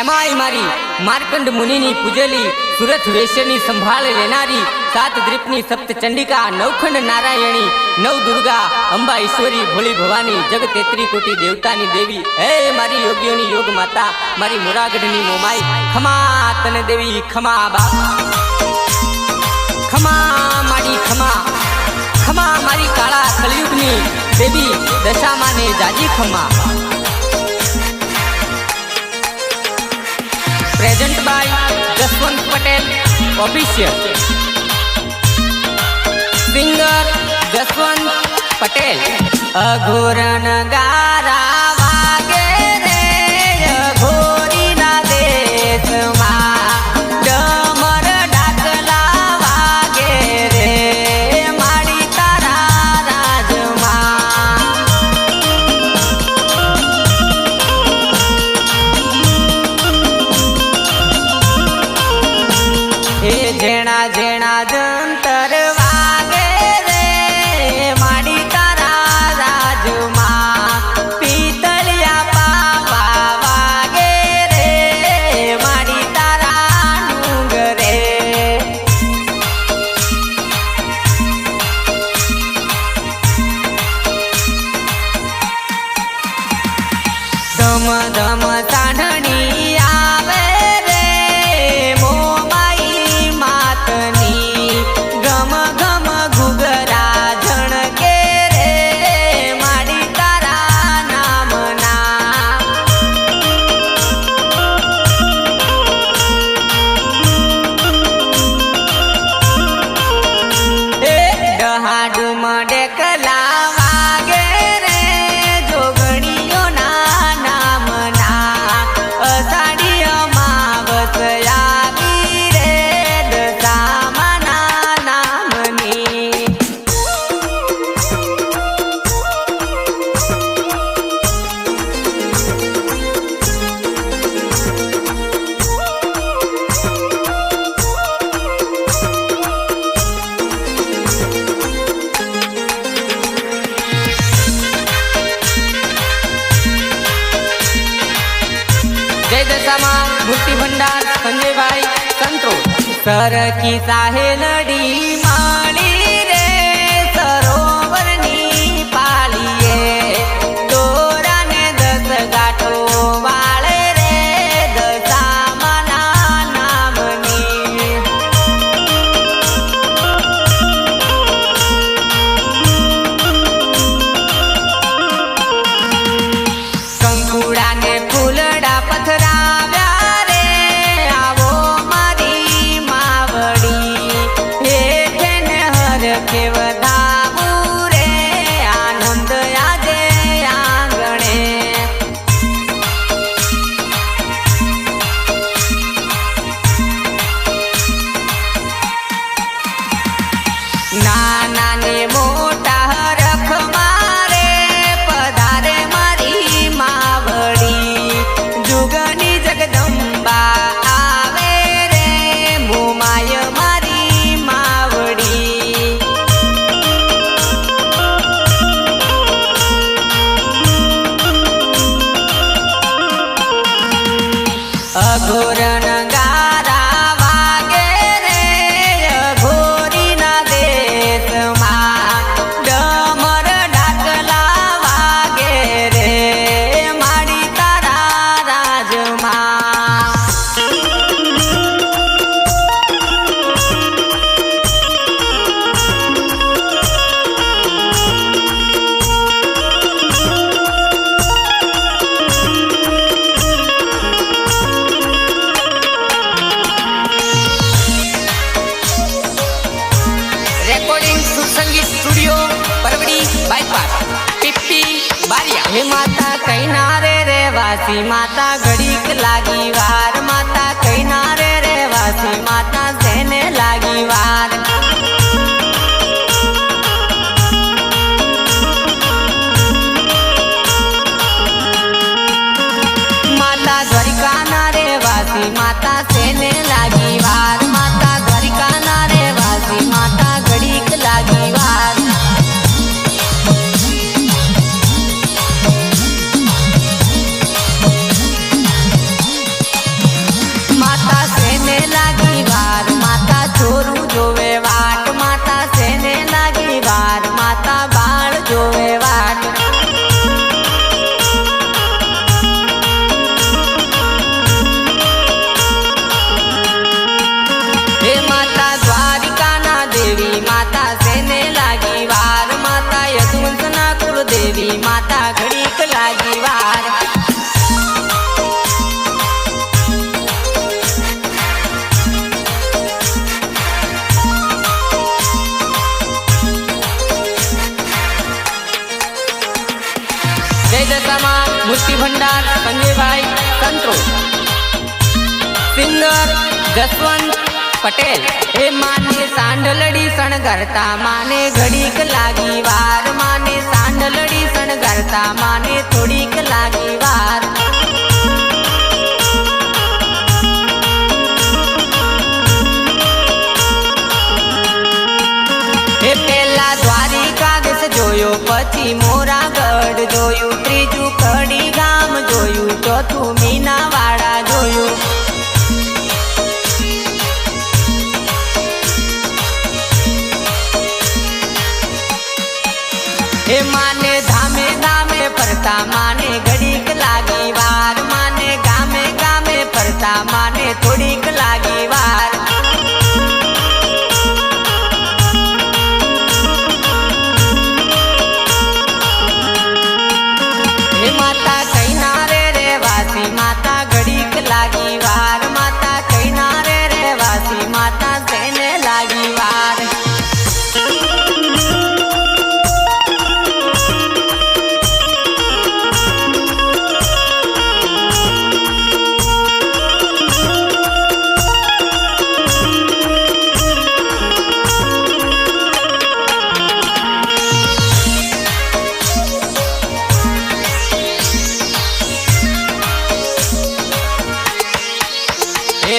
एमाय मारी मार्कंड मुनिनी पूजेली सुरथ वेश्यनी संभाळ लेनारी सात द्रीपनी सप्त चंडिका नवखंड नारायणी नव दुर्गा अंबा ईश्वरी भोली भवानी जग तेत्री कोटी देवतानी देवी हे मारी योगियोनी योग माता मारी मुरागढ़नी मोमाई खमा तन देवी खमा बाप खमा मारी खमा खमा मारी काळा कलयुगनी देवी दशा माने जाजी खमा। Present by Jaswant Patel official singer Jaswant Patel. अघोर नगारा वागे रे अघोरी ना देश मा डमर डाकला वागे रे माड़ी तारा राजमा। हे जेणा जेणा जंतर वागे रे माड़ी तारा राजमा पीतलिया पावा वागे रे माड़ी तारा डूंगरे। धम धम साढणी आवे रे मोमाई मातनी गम गम घुगरा झणके रे माड़ी तारा नामना। ए डहाडुम डेकला वागे रे जोगणियो ना नामना अषाढी अमावस आवी रे दशामाना नामनी। जय दशामा मूर्ति भंडार संजय भाई संतो सर की साहेलडी माली रे सरोवरनी पालिये तोरा ने दस गाठो वाले रे दशामाना नामनी। कंकुड़ा ने फूलड़ा पथराव्या रे आवो मारी मावड़ी हेठे ने हर के वधावू रे आनंद आजे आंगणे। नाना ने मोटा हरख मारे पधारे मारी मावड़ी जुगनी जगदंबा आवे रे मोमाय मारी मावड़ी। अघोर नगारा वागे रे अघोरी ना देश मा डमर डाकला वागे रे माड़ी तारा राजमा। रेकॉर्डिंग सुसंगीत स्टूडियो परवड़ी बाईपास पिप्पी बारिया। हे माता कैनारे रे वासी माता घड़ीक लागी वार माता कैनारे रे वासी माता सेने लागी वार। माता द्वारिका नारे वासी माता सेने लागी वार माता द्वारिका नारे वासी माता घड़ीक लागी वार। संतोष सिंगर जसवंत पटेल। हे माने सांडलड़ी सणगरता माने घड़ीक लागी वार, माने सांडलड़ी सणगरता माने थोड़ीक लागी वार। हे पेला द्वारिकाधीश जोयो, पछी मोरागढ़ जोयु, त्रीजू कड़ी गाम जोयु, चौथू मीनावाड़ा जोयु। हे माने धामे धामे फरता माने घड़ीक लागी वार, माने गामे गामे फरता माने थोड़ीक लागी वार। हे माता कैनारे रे वासी माता घड़ीक लागी वार, माता कैनारे रे वासी माता सेने लागी वार।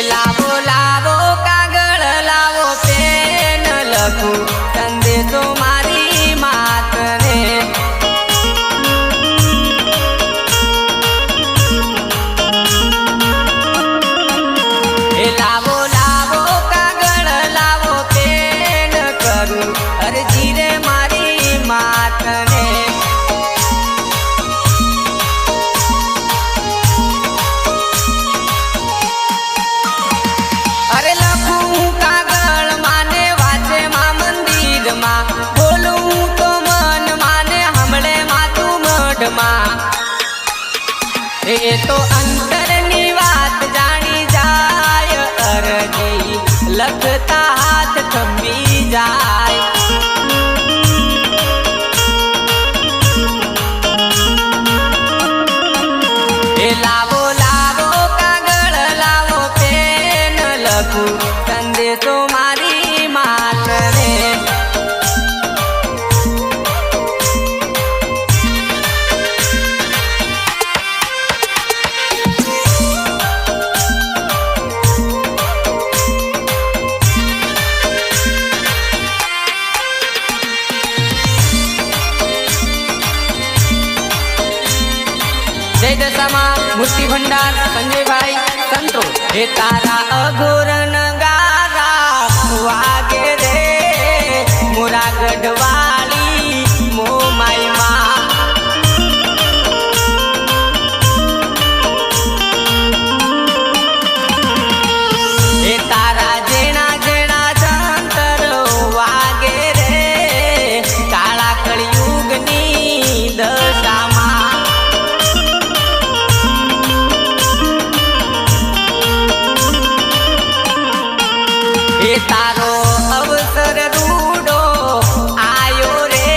लावो लावो कागळ लावो पेन लखू संदेशो मारी मात रे। हे लावो लावो कागळ लावो पेन करू अर्जी रे मारी मात रे। अरे लखू कागळ माने वाचे मा मंदिर मा, बोलू तो मन माने हमले मातू मठ मा। ए तो अंतरनी वात जानी जाय, अरजी लखता हाथ थंबी जाय। ए लावो लावो कागळ लावो पेन लखू संदेशो मारी मात रे। जय दशामा मूर्ति भंडार संजय भाई संतोष। हे तारा अघोर नगारा वागे रे मोरागढ़ वाली मो माई माँ। हे तारा जेना जेना जंतर वागे रे काला कलयुगनी दशामा। हे तारो अवसर रूडो आयो रे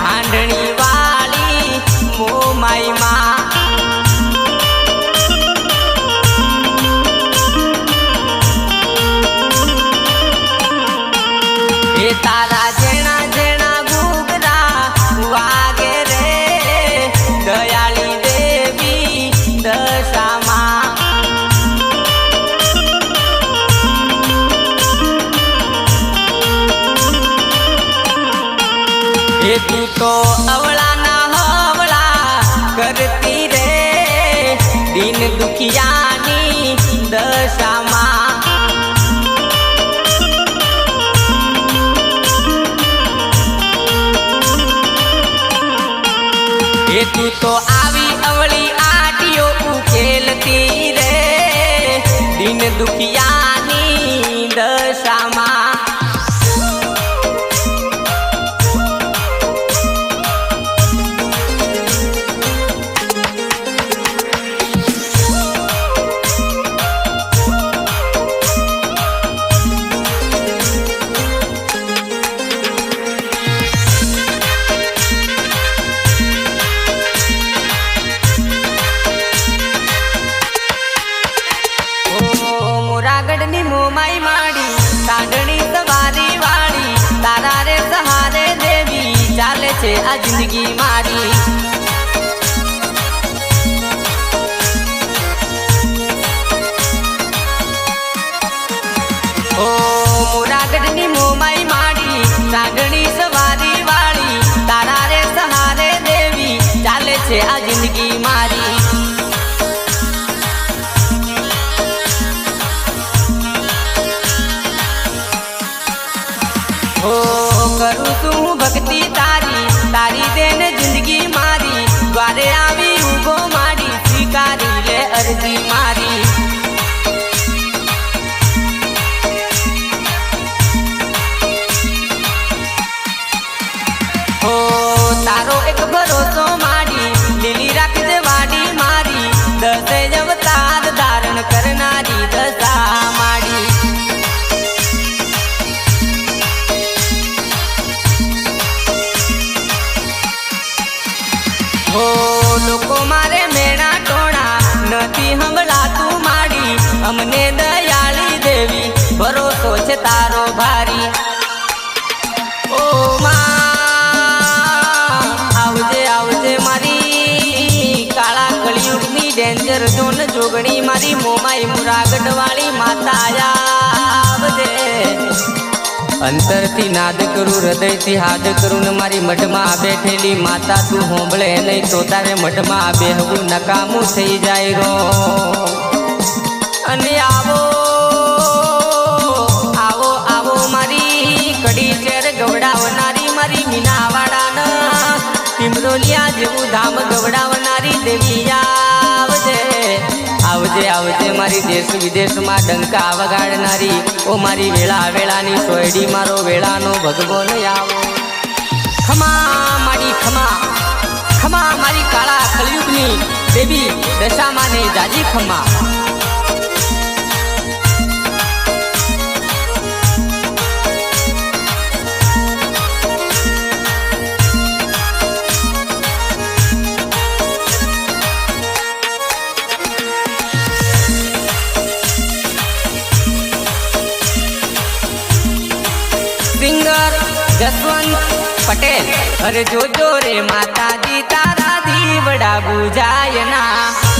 हांडणी वाली मो माई माँ। हे तारा जेना जेना घूगरा वागे रे दयाली देवी दशामा। हे तू तो अवला ना हवला करती रे दीन दुखियानी दशामा। हे तू तो आवी अवली आटियो उकेलती रे दीन दुखियानी दशामा। મોમાઈ માડી સાંડણી સવારી વાળી તારા રે સહારે દેવી ચાલે છે આ જિંદગી મારી ઓ મોરાગઢની મોમાઈ માડી સાંડણી સવારી વાળી તારા રે સહારે દેવી ચાલે છે આ જિંદગી મારી ઓ કરું છું ભક્તિ તારી તારી દેન જિંદગી મારી દ્વારે આવી ઉભો માડી સ્વીકારી લે અરજી મારી ઓ તારો એક ભરોસો માડી લીલી રાખજે વાડી મારી દસે અવતાર ધારણ કરનારી દશા માડી ઓ લોકો મારે મેણા ટોણા નથી હંભળાતું માડી અમને દયાળી દેવી ભરોસો છે તારો ભારી ઓ માં આવજે આવજે મારી કાળા કળિયુગની ડેન્જર ઝોન જોગણી મારી મોમાઈ મુરાગઢ વાળી માતા આવજે અંતરથી નાદ કરું હૃદયથી હાદ કરું ને મારી મઢમાં બેઠેલી માતા તું હોંભળે નહીં તો તારે મઢમાં બેહવું નકામું થઈ જાય રો અને આવો આવો આવો મારી કડી શેર ગવડાવનારી મારી મીનાવાડાના પિંપરોલિયા જેવું ધામ ગવડાવનારી દેવી આવજે આવજે આવજે મારી દેશ વિદેશમાં ડંકા વગાડનારી ઓ મારી વેળા વેળાની સોયડી મારો વેળાનો ભગવો ન આવો ખમા મારી ખમા ખમા મારી કાળા કળિયુગની દેવી દશામાને જાજી ખમા સિંગર જસવંત પટેલ અરે જોજો રે માતાજી તારા દીવડા બુજાયના